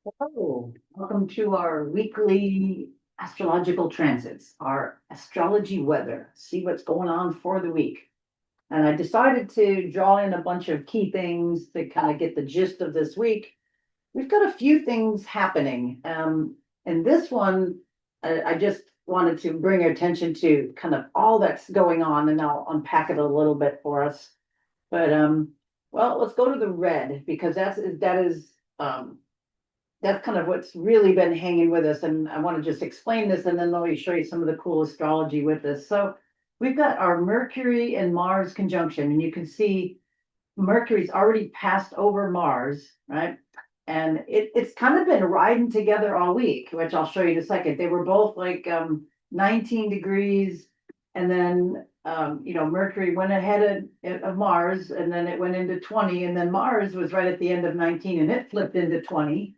Hello, welcome to our weekly astrological transits, our astrology weather, see what's going on for the week. And I decided to draw in a bunch of key things to kind of get the gist of this week. We've got a few things happening. And this one, I just wanted to bring your attention to kind of all that's going on, and I'll unpack it a little bit for us. But well, let's go to the red because that's kind of what's really been hanging with us. And I want to just explain this and then let me show you some of the cool astrology with this. So we've got our Mercury and Mars conjunction, and you can see Mercury's already passed over Mars, right? And it's kind of been riding together all week, which I'll show you in a second. They were both like 19 degrees, and then Mercury went ahead of Mars, and then it went into 20, and then Mars was right at the end of 19, and it flipped into 20,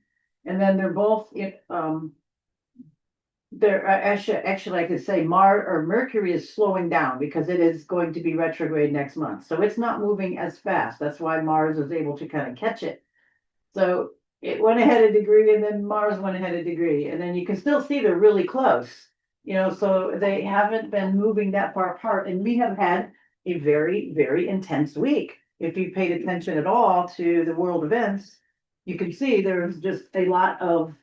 and then they're both they're actually I could say Mars or Mercury is slowing down because it is going to be retrograde next month. So it's not moving as fast. That's why Mars was able to kind of catch it. So it went ahead a degree and then Mars went ahead a degree. And then you can still see they're really close, so they haven't been moving that far apart. And we have had a very, very intense week. If you paid attention at all to the world events, you can see there's just a lot of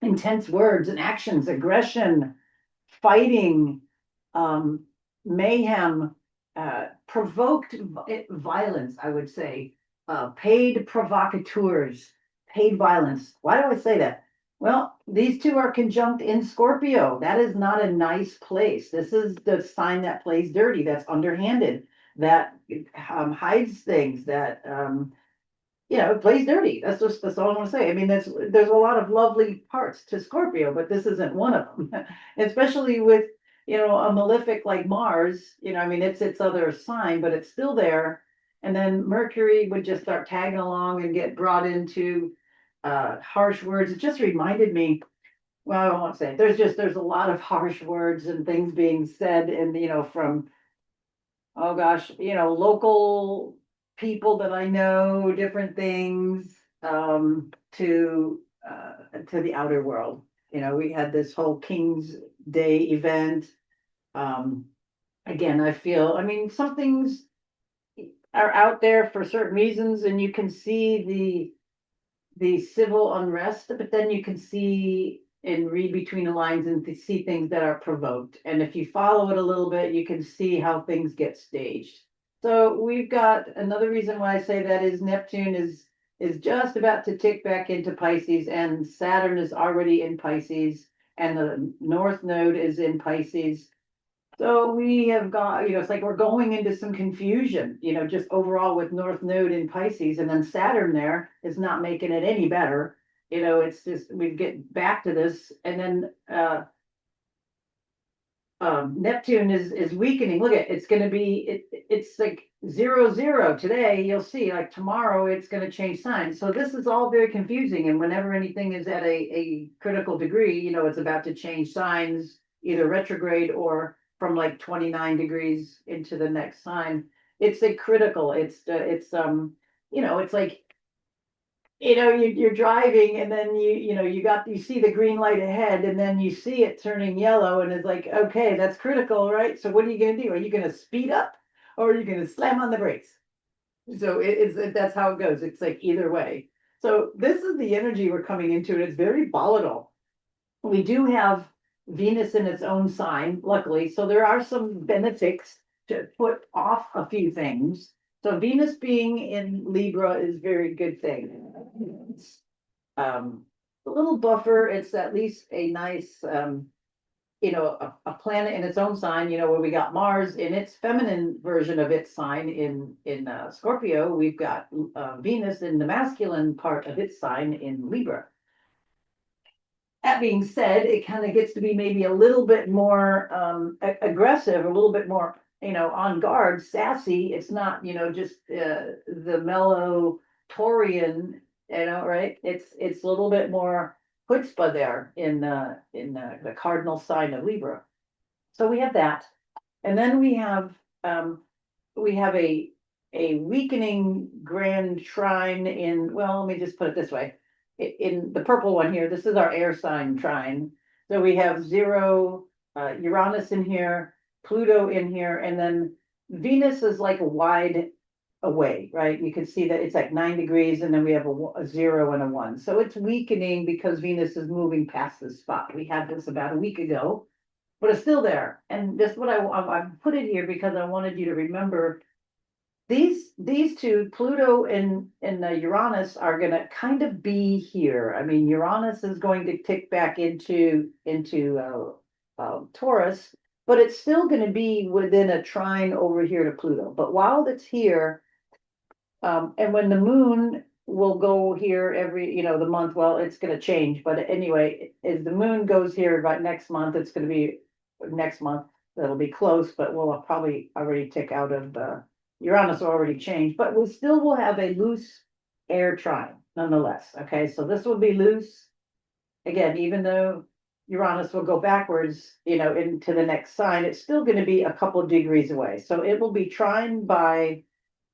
intense words and actions, aggression, fighting, um, mayhem, provoked violence, I would say, paid provocateurs, paid violence. Why do I say that? Well, these two are conjunct in Scorpio. That is not a nice place. This is the sign that plays dirty, that's underhanded, that hides things, that it plays dirty. That's all I want to say. I mean, there's a lot of lovely parts to Scorpio, but this isn't one of them. Especially with a malefic like Mars. I mean, it's its other sign, but it's still there. And then Mercury would just start tagging along and get brought into harsh words. It just reminded me. Well, I won't say it. There's a lot of harsh words and things being said, and from oh gosh, local people that I know, different things, to the outer world. We had this whole King's Day event. Um, Again, I mean, some things are out there for certain reasons, and you can see the civil unrest, but then you can see and read between the lines and to see things that are provoked. And if you follow it a little bit, you can see how things get staged. So we've got another reason why I say that is Neptune is just about to tick back into Pisces, and Saturn is already in Pisces, and the North Node is in Pisces. So we have got, it's like we're going into some confusion, just overall with North Node in Pisces, and then Saturn there is not making it any better. It's just we get back to this, and then Neptune is weakening. Look at it's going to be it's like 0 0 today. You'll see like tomorrow it's going to change signs. So this is all very confusing. And whenever anything is at a critical degree, it's about to change signs, either retrograde or from like 29 degrees into the next sign. It's a critical. It's like you're driving and then you see the green light ahead and then you see it turning yellow and it's like, okay, that's critical, right? So what are you going to do? Are you going to speed up or are you going to slam on the brakes? So that's how it goes. It's like either way. So this is the energy we're coming into, and it's very volatile. We do have Venus in its own sign, luckily. So there are some benefits to put off a few things. So Venus being in Libra is a very good thing. It's, a little buffer. It's at least a nice, a planet in its own sign. Where we got Mars in its feminine version of its sign in Scorpio. We've got Venus in the masculine part of its sign in Libra. That being said, it kind of gets to be maybe a little bit more aggressive, a little bit more, on guard, sassy. It's not, just the mellow Taurian, right? It's a little bit more chutzpah there in the cardinal sign of Libra. So we have that, and then we have a weakening grand trine in. Well, let me just put it this way. in the purple one here, this is our air sign trine. So we have zero, Uranus in here, Pluto in here, and then Venus is like a wide away, right? You can see that it's like 9 degrees, and then we have a 0 and a 1. So it's weakening because Venus is moving past this spot. We had this about a week ago, but it's still there. And this is what I put it here because I wanted you to remember these two, Pluto and Uranus, are going to kind of be here. I mean, Uranus is going to tick back into Taurus, but it's still going to be within a trine over here to Pluto. But while it's here, and when the moon will go here every, the month, well, it's going to change. But anyway, as the moon goes here about next month, it's going to be next month. That'll be close, but we'll probably already tick out of the Uranus already changed, but we still will have a loose air trine nonetheless. Okay, so this will be loose. Again, even though Uranus will go backwards, into the next sign, it's still going to be a couple of degrees away. So it will be trine by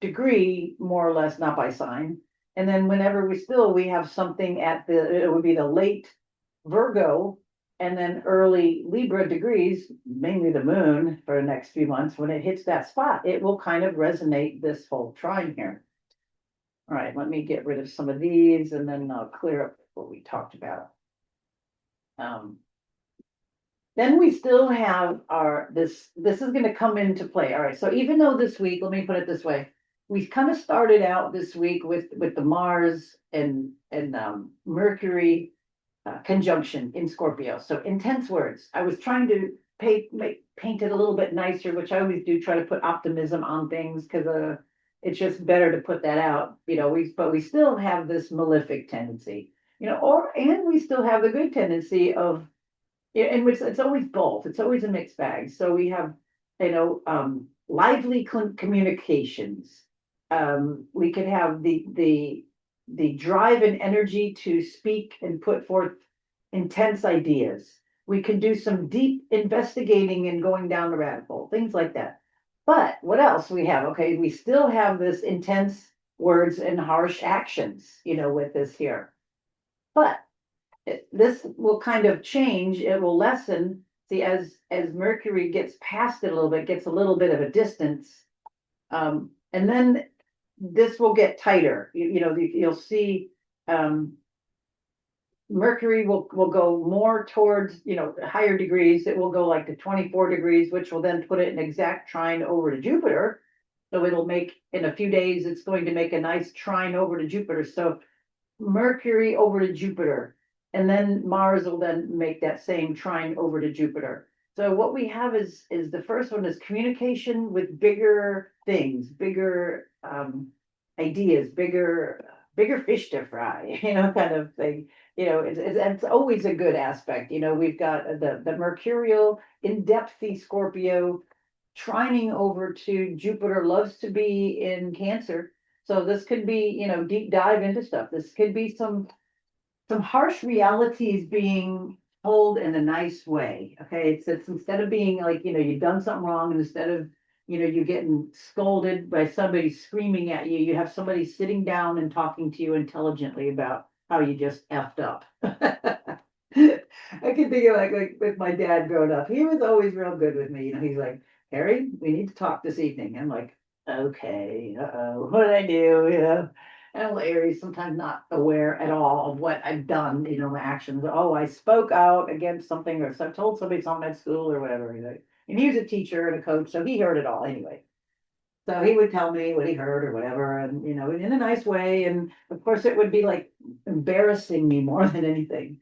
degree, more or less, not by sign. And then whenever we have something it would be the late Virgo and then early Libra degrees, mainly the moon for the next few months, when it hits that spot, it will kind of resonate this whole trine here. All right, let me get rid of some of these and then I'll clear up what we talked about. Then we still have this is going to come into play. All right, so even though this week, let me put it this way, we kind of started out this week with the Mars and Mercury conjunction in Scorpio. So intense words. I was trying to paint it a little bit nicer, which I always do, try to put optimism on things because it's just better to put that out. But we still have this malefic tendency, and we still have the good tendency of, in which it's always both. It's always a mixed bag. So we have, lively communications. We can have the drive and energy to speak and put forth intense ideas. We can do some deep investigating and going down the rabbit hole, things like that. But what else we have? Okay, we still have this intense words and harsh actions, with this here. But this will kind of change. It will lessen. See, as Mercury gets past it a little bit, gets a little bit of a distance, and then this will get tighter. You'll see Mercury will go more towards, higher degrees. It will go like to 24 degrees, which will then put it in exact trine over to Jupiter. So it'll make, in a few days, it's going to make a nice trine over to Jupiter. So Mercury over to Jupiter, and then Mars will then make that same trine over to Jupiter. So what we have is the first one is communication with bigger things, bigger ideas, bigger fish to fry, kind of thing. It's always a good aspect. We've got the mercurial in-depthy Scorpio trining over to Jupiter, loves to be in Cancer. So this could be, deep dive into stuff. This could be some harsh realities being told in a nice way. Okay, it's instead of being like, you've done something wrong, and instead of, you're getting scolded by somebody screaming at you, you have somebody sitting down and talking to you intelligently about how you just effed up. I can think of like with my dad growing up. He was always real good with me. He's like, Harry, we need to talk this evening. I'm like, okay, what did I do? And Larry's sometimes not aware at all of what I've done, my actions. Oh, I spoke out against something, or so I told somebody something at school or whatever. And he was a teacher and a coach, so he heard it all anyway. So he would tell me what he heard or whatever, and in a nice way. And of course, it would be like embarrassing me more than anything.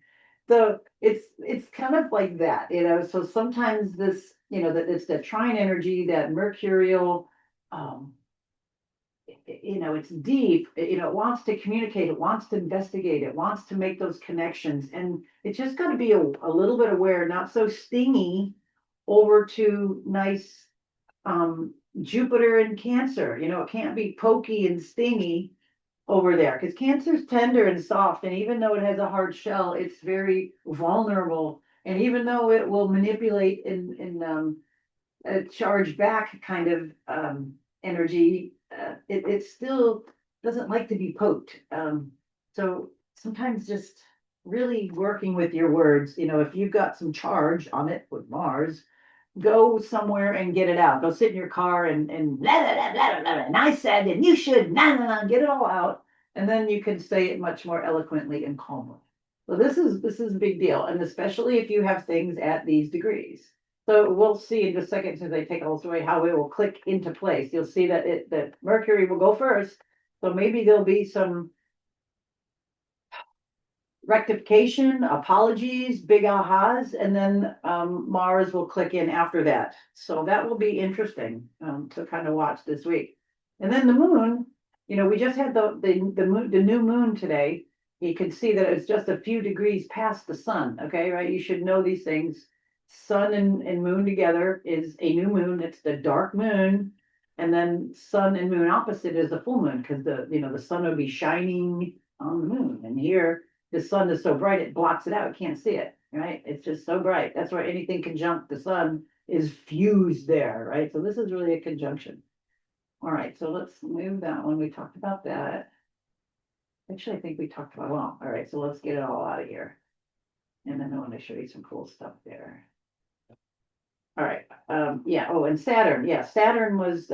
So it's kind of like that, So sometimes this, that it's that trine energy, that mercurial, it's deep. It wants to communicate. It wants to investigate. It wants to make those connections, and it's just got to be a little bit aware, not so stingy. Over to nice Jupiter and Cancer. It can't be pokey and stingy over there because Cancer's tender and soft, and even though it has a hard shell, it's very vulnerable. And even though it will manipulate in a charge back kind of energy, it still doesn't like to be poked. So sometimes just really working with your words, if you've got some charge on it with Mars, go somewhere and get it out. Go sit in your car and blah, blah, blah, blah, blah, blah, and I said, and you should, nah, nah, nah, get it all out. And then you can say it much more eloquently and calmly. So this is a big deal. And especially if you have things at these degrees. So we'll see in just a second, since I take all this away, how it will click into place. You'll see that Mercury will go first. So maybe there'll be some rectification, apologies, big ahas, and then Mars will click in after that. So that will be interesting to kind of watch this week. And then the moon, we just had the new moon today. You can see that it's just a few degrees past the sun. Okay, right? You should know these things. Sun and moon together is a new moon. It's the dark moon. And then sun and moon opposite is the full moon, because the sun will be shining on the moon. And here the sun is so bright it blocks it out. You can't see it, right? It's just so bright. That's why anything conjunct the sun is fused there, right? So this is really a conjunction. All right, so let's move that one. We talked about that. Actually, I think we talked about, well, all right, so let's get it all out of here. And then I want to show you some cool stuff there. All right, yeah, oh, and Saturn, yeah, Saturn was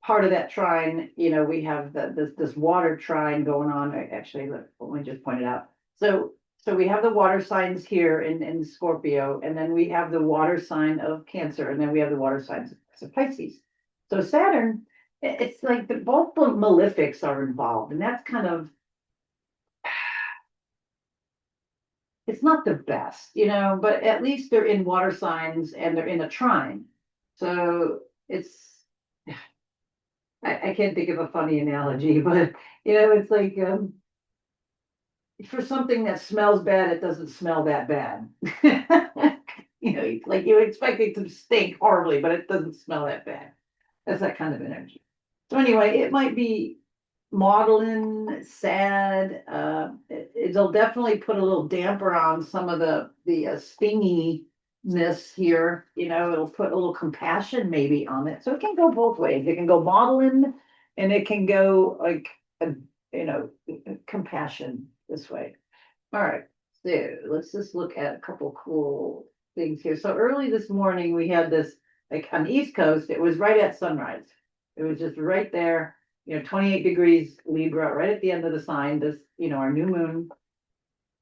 part of that trine. We have this water trine going on. Actually, let me just point it out. So we have the water signs here in Scorpio, and then we have the water sign of Cancer, and then we have the water signs of Pisces. So Saturn, it's like both the malefics are involved, and that's kind of, it's not the best, but at least they're in water signs and they're in a trine. So I can't think of a funny analogy, but it's like for something that smells bad, it doesn't smell that bad. Like you expect it to stink horribly, but it doesn't smell that bad. That's that kind of energy. So anyway, it might be maudlin, sad. It'll definitely put a little damper on some of the stinginess here. It'll put a little compassion maybe on it. So it can go both ways. It can go maudlin, and it can go like compassion this way. All right, so let's just look at a couple cool things here. So early this morning we had this, like on the East Coast, it was right at sunrise. It was just right there, 28 degrees Libra, right at the end of the sign, this, our new moon.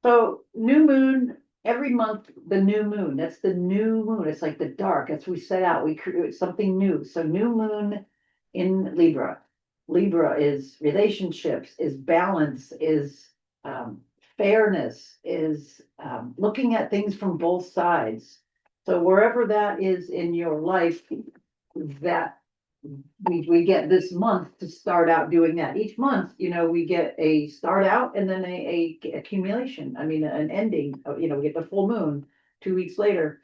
So new moon, every month, the new moon, that's the new moon. It's like the dark. That's what we set out. We create something new. So new moon in Libra. Libra is relationships, is balance, is fairness, is looking at things from both sides. So wherever that is in your life, that we get this month to start out doing that. Each month, we get a start out and then a accumulation. I mean, an ending. We get the full moon 2 weeks later,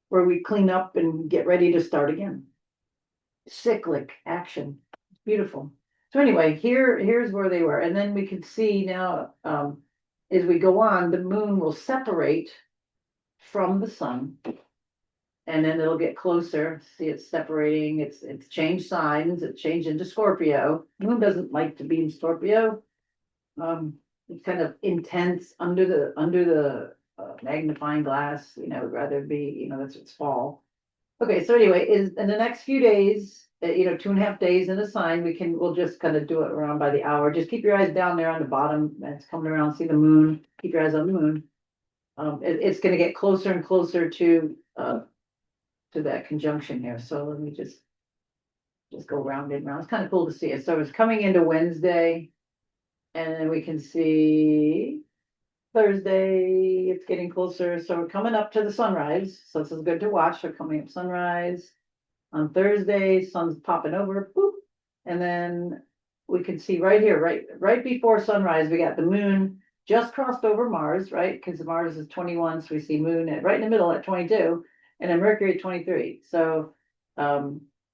where we clean up and get ready to start again. Cyclic action. Beautiful. So anyway, here's where they were, and then we can see now as we go on, the moon will separate from the sun. And then it'll get closer. See, it's separating. It's changed signs. It changed into Scorpio. Moon doesn't like to be in Scorpio. It's kind of intense under the magnifying glass. Rather be. That's its fall. Okay, so anyway, is in the next few days, 2.5 days in a sign, we'll just kind of do it around by the hour. Just keep your eyes down there on the bottom. It's coming around. See the moon. Keep your eyes on the moon. It's going to get closer and closer to that conjunction here. So let me just go round and round. It's kind of cool to see it. So it's coming into Wednesday, and then we can see Thursday, it's getting closer. So we're coming up to the sunrise. So this is good to watch. We're coming up sunrise. On Thursday, sun's popping over, boop. And then we can see right here, right before sunrise, we got the moon just crossed over Mars, right? Because Mars is 21, so we see moon right in the middle at 22. And then Mercury at 23. So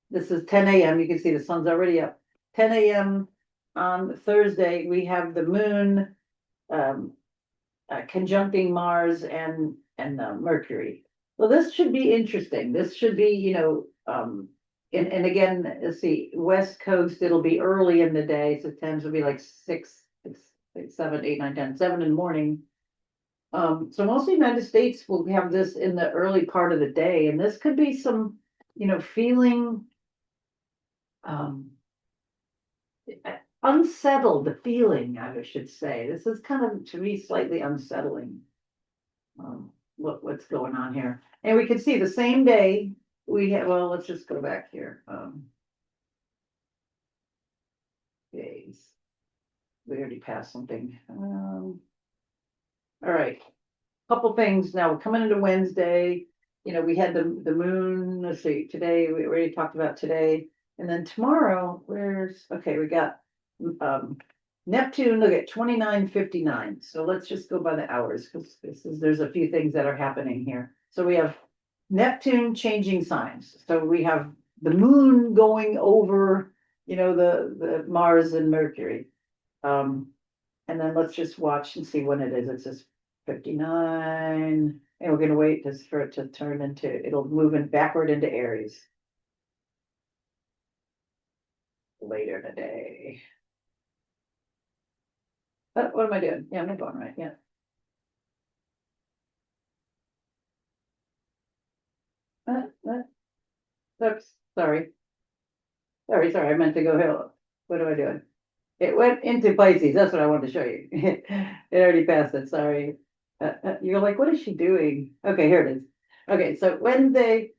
this is 10 a.m. You can see the sun's already up. 10 a.m. on Thursday, we have the moon conjuncting Mars and Mercury. So this should be interesting. This should be, and again, let's see, West Coast, it'll be early in the day. So times will be like 6 7, 8, 9, 10, 7 in the morning. So most of the United States will have this in the early part of the day, and this could be some, feeling unsettled, the feeling, I should say. This is kind of, to me, slightly unsettling. What's going on here. And we can see the same day we have, well, let's just go back here. Days. We already passed something. All right. Couple things now. We're coming into Wednesday. We had the moon. Let's see. Today we already talked about today, and then tomorrow. We got Neptune. Look at 29:59. So let's just go by the hours because there's a few things that are happening here. So we have Neptune changing signs. So we have the moon going over, the Mars and Mercury. And then let's just watch and see when it is. It says 59, and we're gonna wait for it to turn into, it'll move in backward into Aries. Later today. What am I doing? Yeah, I'm going right, yeah. Oops, sorry. Sorry, I meant to go here. What am I doing? It went into Pisces. That's what I wanted to show you. It already passed it. Sorry. You're like, what is she doing? Okay, here it is. Okay, so Wednesday,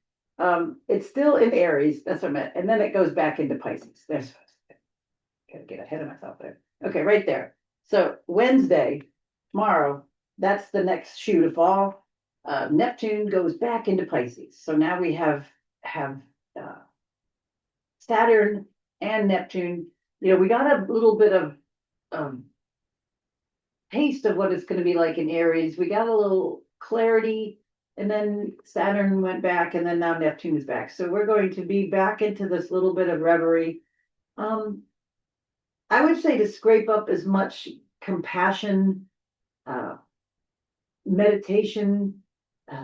it's still in Aries. That's what I meant. And then it goes back into Pisces. Gotta get ahead of myself there. Okay, right there. So Wednesday, tomorrow, that's the next shoe to fall. Neptune goes back into Pisces. So now we have Saturn and Neptune. We got a little bit of taste of what it's going to be like in Aries. We got a little clarity, and then Saturn went back, and then now Neptune is back. So we're going to be back into this little bit of reverie. I would say to scrape up as much compassion, meditation,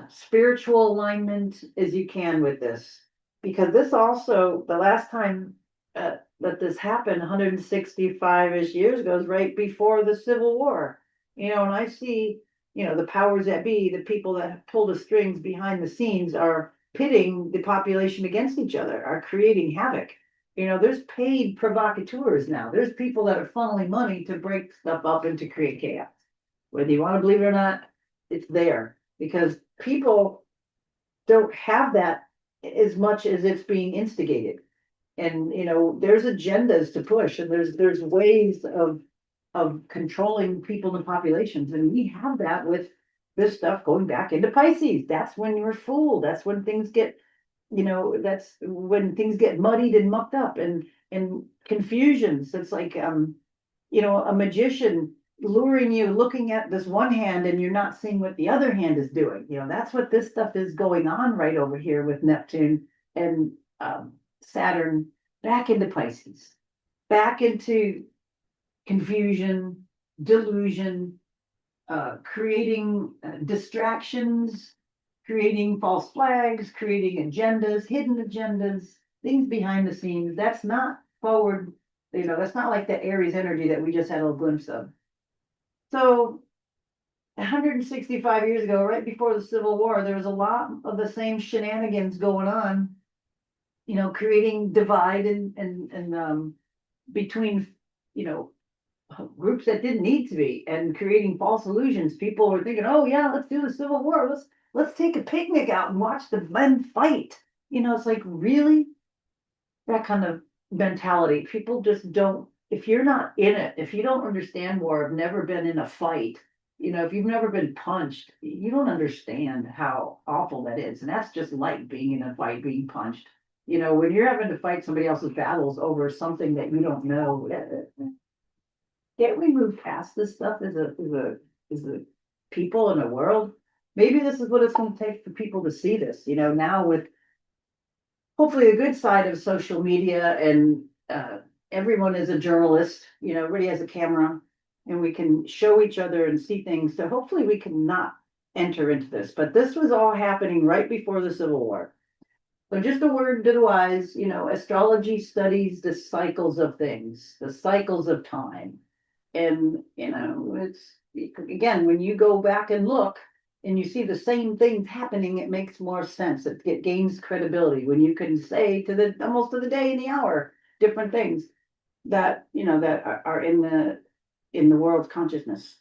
spiritual alignment as you can with this, because this also, the last time that this happened 165-ish years ago is right before the Civil War. And I see, the powers that be, the people that pull the strings behind the scenes are pitting the population against each other, are creating havoc. There's paid provocateurs now. There's people that are funneling money to break stuff up and to create chaos. Whether you want to believe it or not, it's there because people don't have that as much as it's being instigated. And there's agendas to push, and there's ways of controlling people and populations, and we have that with this stuff going back into Pisces. That's when you're fooled. That's when things get, that's when things get muddied and mucked up, and confusions. It's like a magician luring you, looking at this one hand, and you're not seeing what the other hand is doing. That's what this stuff is going on right over here with Neptune and Saturn back into Pisces, back into confusion, delusion, creating distractions, creating false flags, creating agendas, hidden agendas, things behind the scenes. That's not forward, that's not like the Aries energy that we just had a little glimpse of. So 165 years ago, right before the Civil War, there was a lot of the same shenanigans going on, creating divide and between, groups that didn't need to be, and creating false illusions. People were thinking, oh yeah, let's do the Civil War. Let's take a picnic out and watch the men fight. It's like, really? That kind of mentality. People just don't, if you're not in it, if you don't understand war, have never been in a fight, if you've never been punched, you don't understand how awful that is. And that's just like being in a fight, being punched. When you're having to fight somebody else's battles over something that you don't know, can't we move past this stuff as a people in a world? Maybe this is what it's going to take for people to see this, now with hopefully a good side of social media, and everyone is a journalist, everybody has a camera, and we can show each other and see things. So hopefully we can not enter into this, but this was all happening right before the Civil War. So just a word to the wise, astrology studies the cycles of things, the cycles of time. And, you know, it's, again, when you go back and look and you see the same things happening, it makes more sense. It gains credibility when you can say to the almost to the day and the hour different things that, you know, that are in the world's consciousness.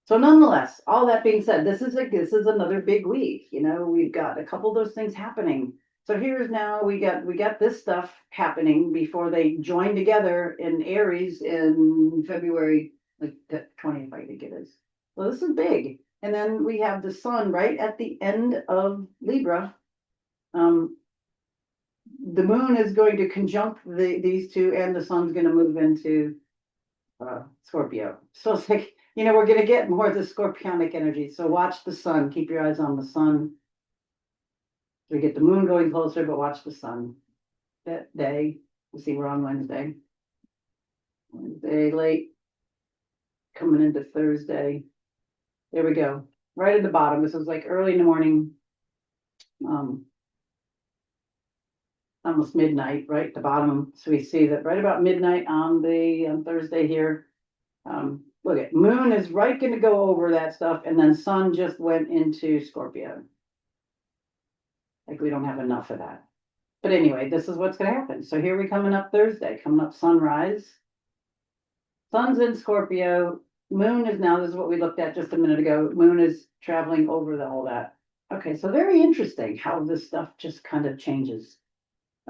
So nonetheless, all that being said, this is another big week. You know, we've got a couple of those things happening. So here's now we got this stuff happening before they join together in Aries in February, like the 20th, I think it is. So this is big. And then we have the sun right at the end of Libra. The moon is going to conjunct these two, and the sun's going to move into Scorpio. So it's like, you know, we're going to get more of the scorpionic energy. So watch the sun. Keep your eyes on the sun. We get the moon going closer, but watch the sun. That day, we'll see, we're on Wednesday. Wednesday late, coming into Thursday. There we go. Right at the bottom. This is like early in the morning. Almost midnight, right at the bottom. So we see that right about midnight on Thursday here. Look at moon is right going to go over that stuff, and then sun just went into Scorpio. Like we don't have enough of that. But anyway, this is what's going to happen. So here we coming up Thursday, coming up sunrise. Sun's in Scorpio. Moon is now, this is what we looked at just a minute ago. Moon is traveling over all that. Okay, so very interesting how this stuff just kind of changes.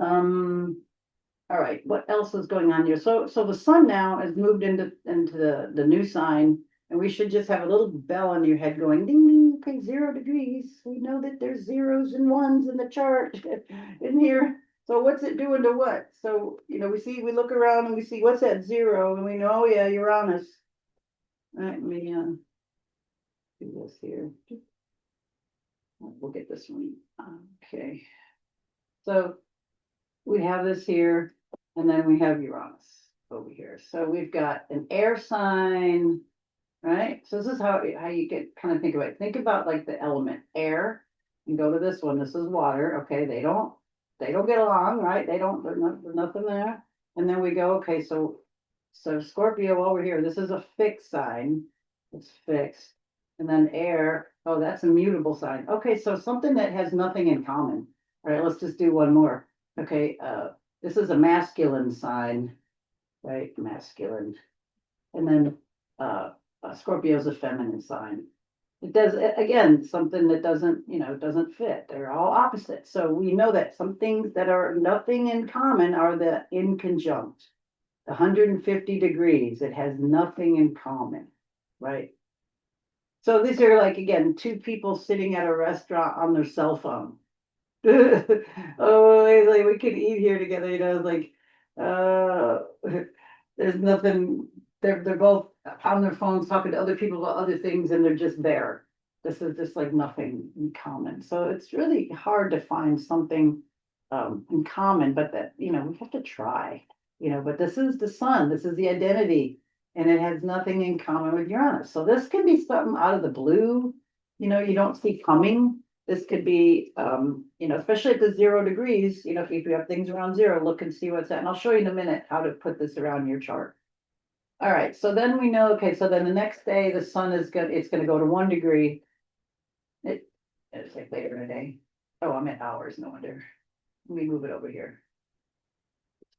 All right, what else is going on here? So the sun now has moved into the new sign, and we should just have a little bell on your head going ding ding. Okay, 0 degrees. We know that there's zeros and ones in the chart in here. So what's it doing to what? So, you know, we look around and we see what's at 0, and we know, oh yeah, Uranus. All right, let me do this here. We'll get this one. Okay. So we have this here, and then we have Uranus over here. So we've got an air sign, right? So this is how you get kind of think about it. Think about like the element air, and go to this one. This is water. Okay, they don't get along, right? There's nothing there. And then we go, okay, so Scorpio over here, this is a fixed sign. It's fixed. And then air, oh, that's a mutable sign. Okay, so something that has nothing in common. All right, let's just do one more. Okay, this is a masculine sign, right? Masculine. And then Scorpio is a feminine sign. It does, again, something that doesn't fit. They're all opposite. So we know that some things that are nothing in common are the inconjunct. 150 degrees, it has nothing in common, right? So these are like, again, two people sitting at a restaurant on their cell phone. Oh, like we could eat here together, you know, like there's nothing, they're both on their phones talking to other people about other things, and they're just there. This is just like nothing in common. So it's really hard to find something in common, but that, you know, we have to try, you know, but this is the sun, this is the identity, and it has nothing in common with Uranus. So this can be something out of the blue, you know, you don't see coming. This could be, you know, especially at the 0 degrees, you know, if you have things around 0, look and see what's that. And I'll show you in a minute how to put this around your chart. All right, so then we know, okay, so then the next day the sun it's going to go to 1 degree. It's like later in the day. Oh, I'm at hours, no wonder. Let me move it over here.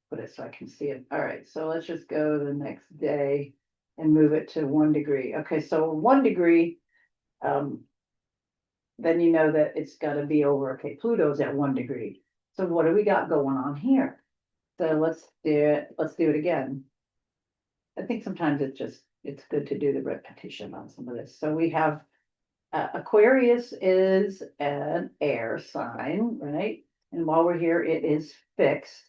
Put it so I can see it. All right, so let's just go the next day and move it to 1 degree. Okay, so 1 degree, then you know that it's got to be over. Okay, Pluto's at 1 degree. So what do we got going on here? So let's do it. Let's do it again. I think sometimes it's good to do the repetition on some of this. So we have Aquarius is an air sign, right? And while we're here, it is fixed.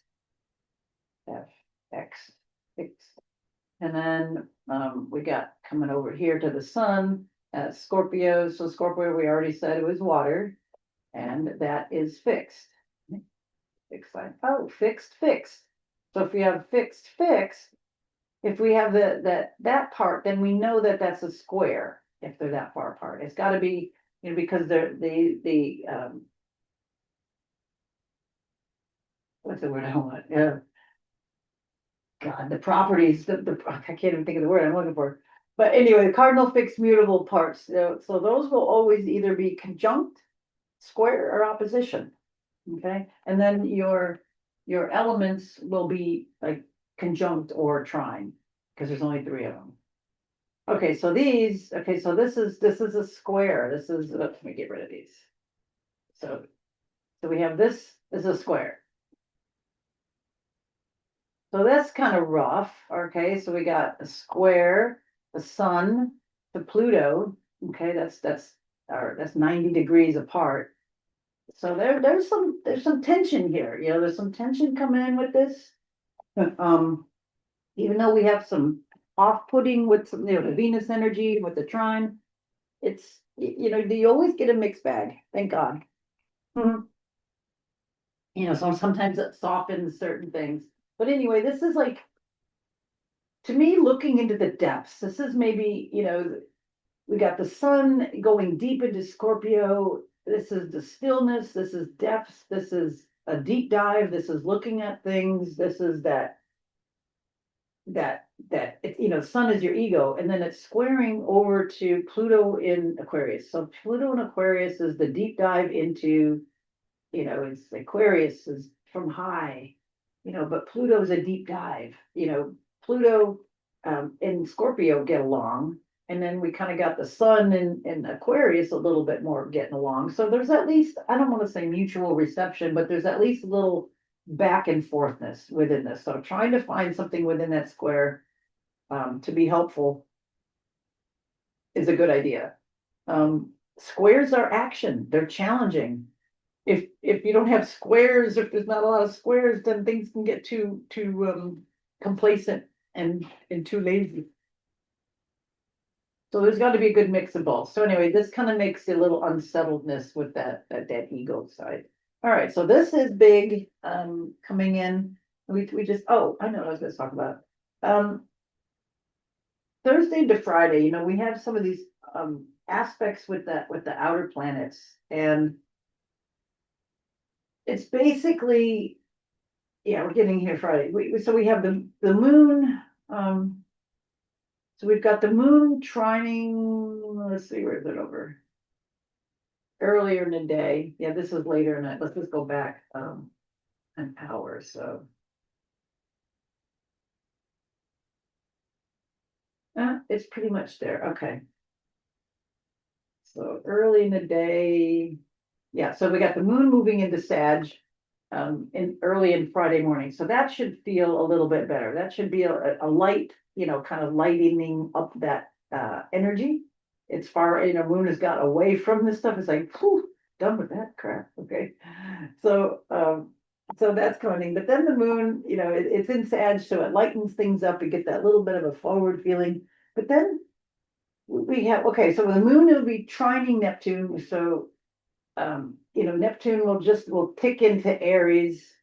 FX, fixed. And then we got coming over here to the sun. Scorpio, so Scorpio, we already said it was water, and that is fixed. Fixed sign. Oh, fixed. So if we have fixed, if we have that part, then we know that that's a square. If they're that far apart, it's got to be, you know, because they're what's the word I want? Yeah. God, the properties, I can't even think of the word I'm looking for. But anyway, the cardinal fixed mutable parts, so those will always either be conjunct, square, or opposition. Okay, and then your elements will be like conjunct or trine, because there's only three of them. Okay, so this is a square. Let me get rid of these. So we have this is a square. So that's kind of rough. Okay, so we got a square, the sun, the Pluto. Okay, that's 90 degrees apart. So there's some tension here. There's some tension coming in with this. Um, even though we have some off-putting with some, the Venus energy with the trine, you always get a mixed bag. Thank God. Mhm. So sometimes it softens certain things. But anyway, this is like, to me, looking into the depths. This is maybe, we got the sun going deep into Scorpio. This is the stillness. This is depths. This is a deep dive. This is looking at things. This is sun is your ego, and then it's squaring over to Pluto in Aquarius. So Pluto in Aquarius is the deep dive into, it's Aquarius is from high, but Pluto is a deep dive. Pluto and Scorpio get along, and then we kind of got the sun in Aquarius a little bit more getting along. So there's at least, I don't want to say mutual reception, but there's at least a little back and forthness within this. So trying to find something within that square to be helpful is a good idea. Squares are action, they're challenging. If you don't have squares, if there's not a lot of squares, then things can get too complacent and too lazy. So there's got to be a good mix of both. So anyway, this kind of makes a little unsettledness with that ego side. All right, so this is big coming in. We just, oh, I know what I was going to talk about. Thursday to Friday, we have some of these aspects with the outer planets, and it's basically, yeah, we're getting here Friday. So we have the moon. So we've got the moon trining. Let's see, where is it over? Earlier in the day. Yeah, this is later in it. Let's just go back an hour. So it's pretty much there. Okay. So early in the day. Yeah, so we got the moon moving into Sag early in Friday morning. So that should feel a little bit better. That should be a light, kind of lightening up that energy. It's far, moon has got away from this stuff. It's like, whew, done with that crap. Okay. So that's coming. But then the moon, it's in Sag, so it lightens things up. You get that little bit of a forward feeling. But then we have, okay, so the moon will be trining Neptune. So Neptune will tick into Aries.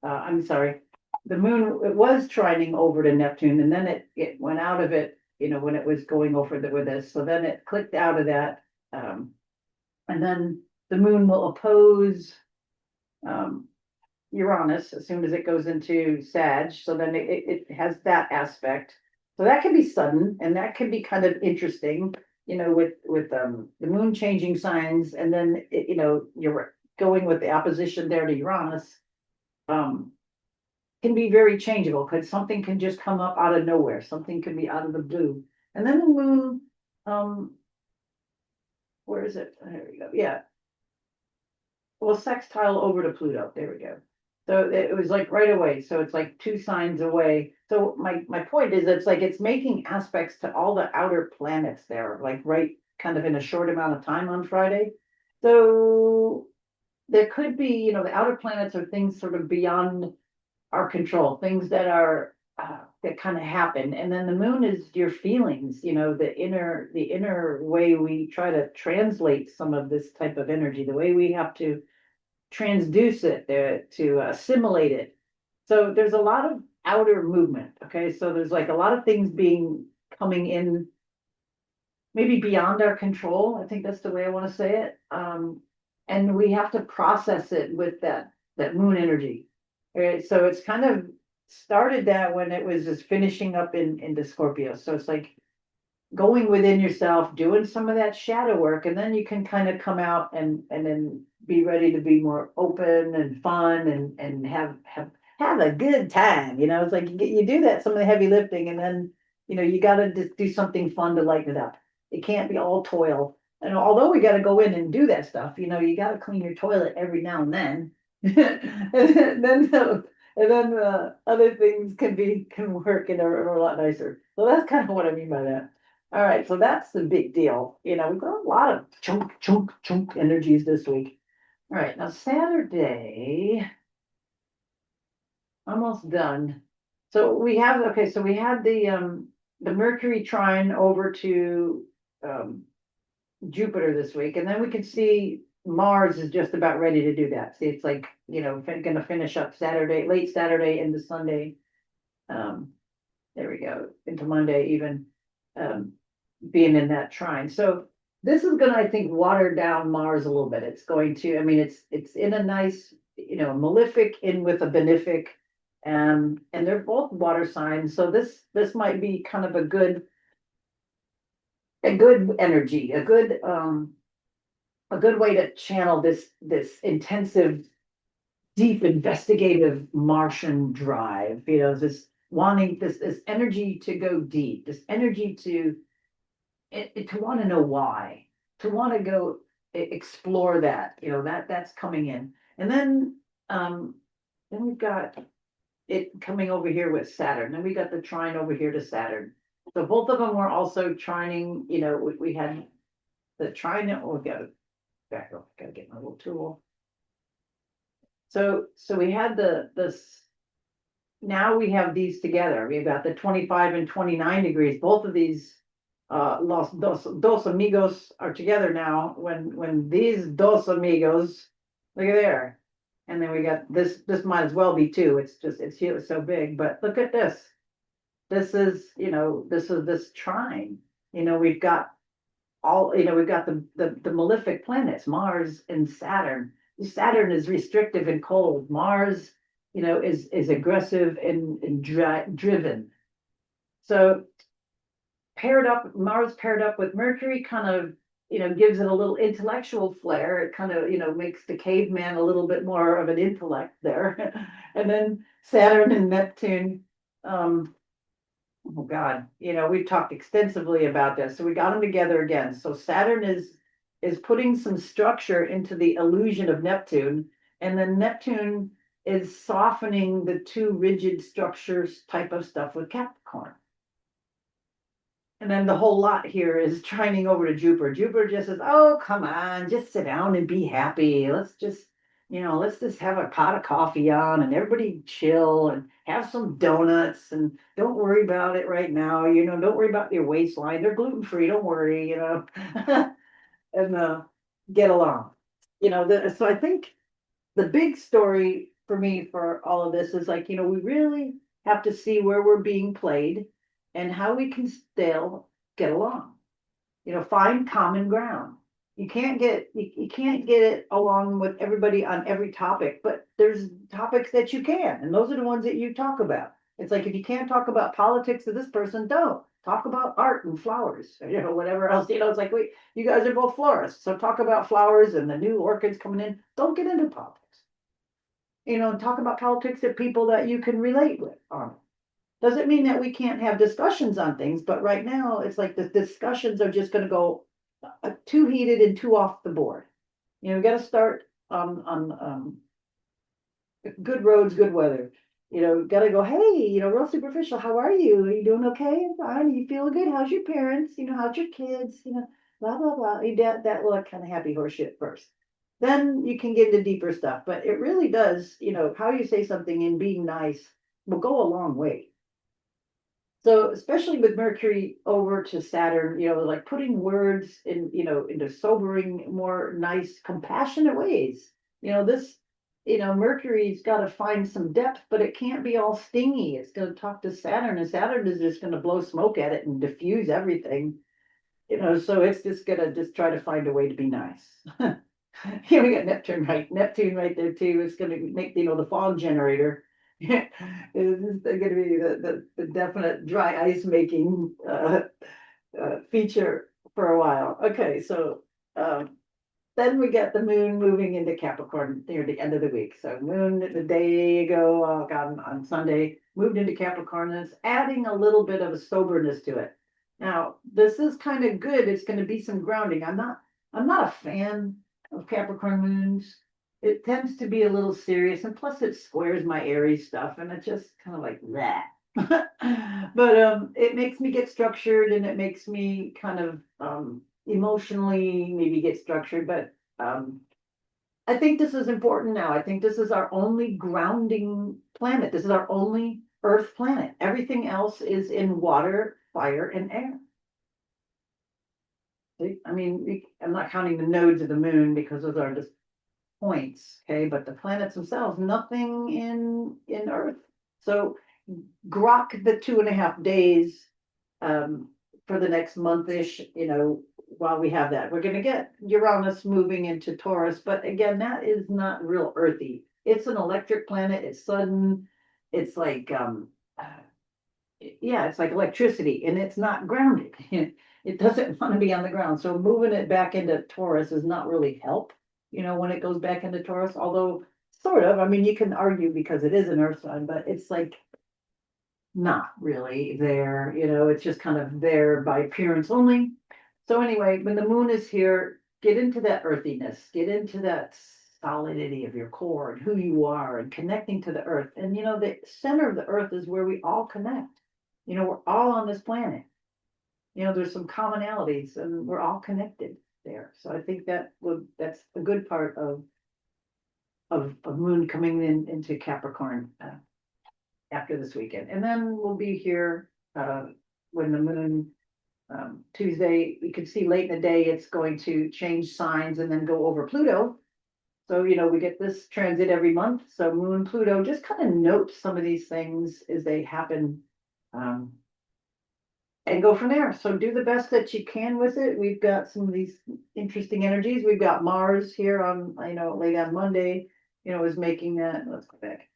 I'm sorry, the moon, it was trining over to Neptune, and then it went out of it, when it was going over with this. So then it clicked out of that. And then the moon will oppose Uranus as soon as it goes into Sag. So then it has that aspect. So that can be sudden, and that can be kind of interesting, with the moon changing signs, and then you're going with the opposition there to Uranus. Can be very changeable, because something can just come up out of nowhere. Something can be out of the blue, and then the moon. Where is it? There we go. Yeah. Well, sextile over to Pluto. There we go. So it was like right away. So it's like 2 signs away. So my point is, it's like it's making aspects to all the outer planets there, like right kind of in a short amount of time on Friday. So there could be, the outer planets are things sort of beyond our control, things that are that kind of happen. And then the moon is your feelings, the inner way we try to translate some of this type of energy, the way we have to transduce it, to assimilate it. So there's a lot of outer movement. Okay, so there's like a lot of things coming in, maybe beyond our control. I think that's the way I want to say it. And we have to process it with that moon energy. All right, so it's kind of started that when it was just finishing up into Scorpio. So it's like going within yourself, doing some of that shadow work, and then you can kind of come out and then be ready to be more open and fun and have a good time. It's like you do that, some of the heavy lifting, and then you got to just do something fun to lighten it up. It can't be all toil. And although we got to go in and do that stuff, you got to clean your toilet every now and then. And then other things can work a lot nicer. So that's kind of what I mean by that. All right, so that's the big deal. We've got a lot of chunk energies this week. All right, now Saturday, almost done. So we have, okay, so we had the Mercury trine over to Jupiter this week, and then we can see Mars is just about ready to do that. See, it's like, gonna finish up Saturday, late Saturday into Sunday. There we go, into Monday even. Being in that trine. So this is gonna, I think, water down Mars a little bit. It's going to, I mean, it's in a nice, malefic in with a benefic, and they're both water signs. So this might be kind of a good energy, a good way to channel this intensive, deep investigative Martian drive. This wanting this energy to go deep, this energy to want to know why, to want to go explore that, that's coming in. And then we've got it coming over here with Saturn. Then we got the trine over here to Saturn. So both of them were also trining, we had the trine, we got to back up, got to get my little tool. So we had this, now we have these together. We've got the 25 and 29 degrees. Both of these los dos amigos are together now. When these dos amigos, look at there, and then we got this might as well be two. It's here, it's so big, but look at this. This is this trine. We've got we've got the malefic planets, Mars and Saturn. Saturn is restrictive and cold. Mars is aggressive and driven. So Mars paired up with Mercury kind of, gives it a little intellectual flair. It kind of, makes the caveman a little bit more of an intellect there. And then Saturn and Neptune, oh God, we've talked extensively about this. So we got them together again. So Saturn is putting some structure into the illusion of Neptune, and then Neptune is softening the too rigid structures type of stuff with Capricorn. And then the whole lot here is trining over to Jupiter. Jupiter just says, oh, come on, just sit down and be happy. Let's just have a pot of coffee on and everybody chill and have some donuts and don't worry about it right now. Don't worry about your waistline. They're gluten-free. Don't worry, and get along. So I think the big story for me for all of this is like, we really have to see where we're being played and how we can still get along. Find common ground. You can't get it along with everybody on every topic, but there's topics that you can, and those are the ones that you talk about. It's like, if you can't talk about politics to this person, don't talk about art and flowers, or whatever else. It's like, wait, you guys are both florists, so talk about flowers and the new orchids coming in. Don't get into politics. Talk about politics to people that you can relate with on it. Doesn't mean that we can't have discussions on things, but right now it's like the discussions are just going to go too heated and too off the board. We got to start on good roads, good weather. Got to go, hey, real superficial. How are you? Are you doing okay? Fine. Are you feeling good? How's your parents? How's your kids? Blah, blah, blah. That little kind of happy horse shit first. Then you can get into deeper stuff. But it really does, how you say something and being nice will go a long way. So especially with Mercury over to Saturn, like putting words in, into sobering, more nice, compassionate ways. Mercury's got to find some depth, but it can't be all stingy. It's going to talk to Saturn, and Saturn is just going to blow smoke at it and diffuse everything. So it's just going to just try to find a way to be nice. Here we got Neptune right there too. It's going to make, the fog generator. It's gonna be the definite dry ice making feature for a while. Okay, so then we get the moon moving into Capricorn near the end of the week. So moon the day ago, God, on Sunday, moved into Capricorn, and it's adding a little bit of a soberness to it. Now, this is kind of good. It's going to be some grounding. I'm not a fan of Capricorn moons. It tends to be a little serious, and plus it squares my Aries stuff, and it just kind of like that. But it makes me get structured, and it makes me kind of emotionally maybe get structured. But I think this is important now. I think this is our only grounding planet. This is our only Earth planet. Everything else is in water, fire, and air. I mean, I'm not counting the nodes of the moon because those are just points, okay? But the planets themselves, nothing in Earth. So grok the 2.5 days for the next month-ish, while we have that. We're going to get Uranus moving into Taurus, but again, that is not real earthy. It's an electric planet. It's sudden. It's like, yeah, it's like electricity, and it's not grounded. It doesn't want to be on the ground. So moving it back into Taurus is not really help, when it goes back into Taurus, although sort of. I mean, you can argue because it is an earth sign, but it's like not really there, it's just kind of there by appearance only. So anyway, when the moon is here, get into that earthiness, get into that solidity of your core and who you are and connecting to the earth. And the center of the earth is where we all connect. We're all on this planet. There's some commonalities and we're all connected there. So I think that's a good part of moon coming into Capricorn after this weekend. And then we'll be here when the moon Tuesday, we could see late in the day, it's going to change signs and then go over Pluto. So, we get this transit every month. So moon, Pluto, just kind of note some of these things as they happen and go from there. So do the best that you can with it. We've got some of these interesting energies. We've got Mars here on, late on Monday, is making that, let's go back,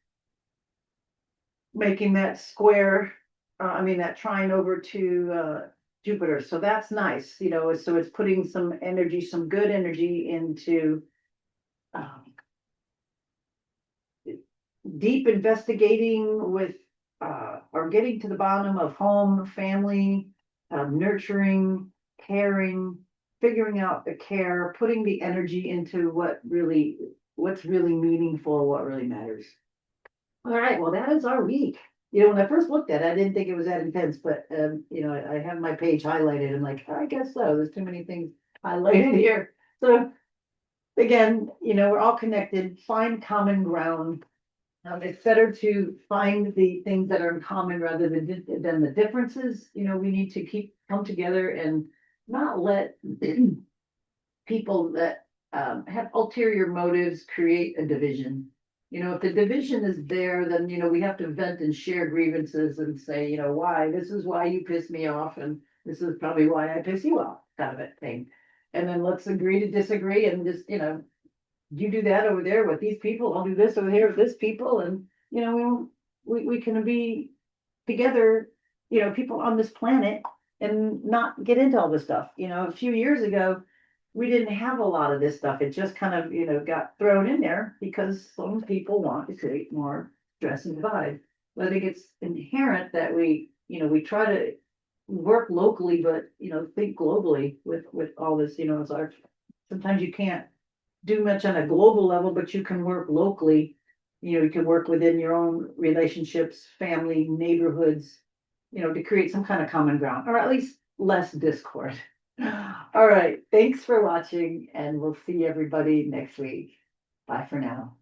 making that square, that trine over to Jupiter. So that's nice, so it's putting some energy, some good energy into deep investigating with or getting to the bottom of home, family, nurturing, caring, figuring out the care, putting the energy into what's really meaningful, what really matters. All right, well, that is our week. When I first looked at it, I didn't think it was that intense, but I have my page highlighted. I'm like, I guess so. There's too many things highlighted here. So again, we're all connected. Find common ground. It's better to find the things that are in common rather than the differences. We need to come together and not let people that have ulterior motives create a division. If the division is there, then, we have to vent and share grievances and say, why, this is why you piss me off. And this is probably why I piss you off, kind of a thing. And then let's agree to disagree and just, you do that over there with these people, I'll do this over here with this people. And, we can be together, people on this planet and not get into all this stuff. A few years ago, we didn't have a lot of this stuff. It just kind of, got thrown in there because some people want to create more stress and divide. But I think it's inherent that we try to work locally, but, think globally with all this, sometimes you can't do much on a global level, but you can work locally. You can work within your own relationships, family, neighborhoods, to create some kind of common ground, or at least less discord. All right. Thanks for watching, and we'll see everybody next week. Bye for now.